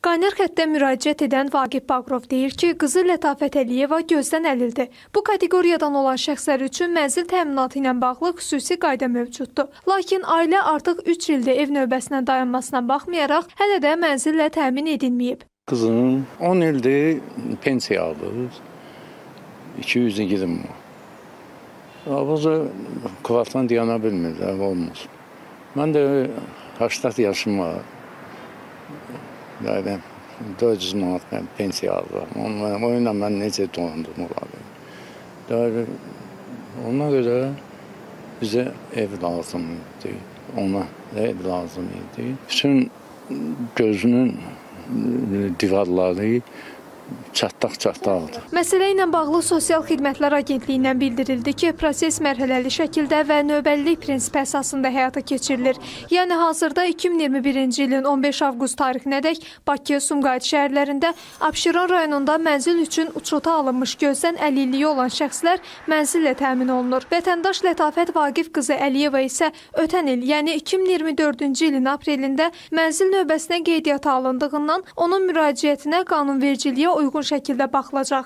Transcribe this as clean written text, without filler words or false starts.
Qaynar xəttə müraciət edən Vaqif Baqrov deyir ki, qızı Lətafət Əliyeva gözdən əlildi. Bu kateqoriyadan olan şəxslər üçün mənzil təminatı ilə bağlı xüsusi qayda mövcuddur. Lakin ailə artıq 3 ildir ev növbəsindən dayanmasına baxmayaraq, hələ də mənzillə təmin edilməyib. Qızım 10 ildir pensiya alır, 220 manat. Abuzu kvartdan dayana bilmir, olmaz. Mən də 80 yaşım var. Yəni 400 manat mən pensiya alıram. Onunla mən necə dolandırım olarım. Ona görə bizə ev lazım idi. Ona ev lazım idi. Bütün gözünün divarları çatlaq-çatlaqdır. Məsələ ilə bağlı Sosial Xidmətlər Agentliyindən bildirildi ki, proses mərhələli şəkildə və növbəlilik prinsipi əsasında həyata keçirilir. Yəni hazırda 2021-ci ilin 15 avqust tarixinədək Bakı, Sumqayıt şəhərlərində, Abşeron rayonunda mənzil üçün uçota alınmış gözdən əlilliyi olan şəxslər mənzillə təmin olunur. Vətəndaş Lətafət Vaqif qızı Əliyeva isə ötən il, yəni 2024-cü ilin aprelində mənzil növbəsinə qeydiyyata alındığından onun müraciətinə qanunvericiliyə uyğun şəkildə baxılacaq.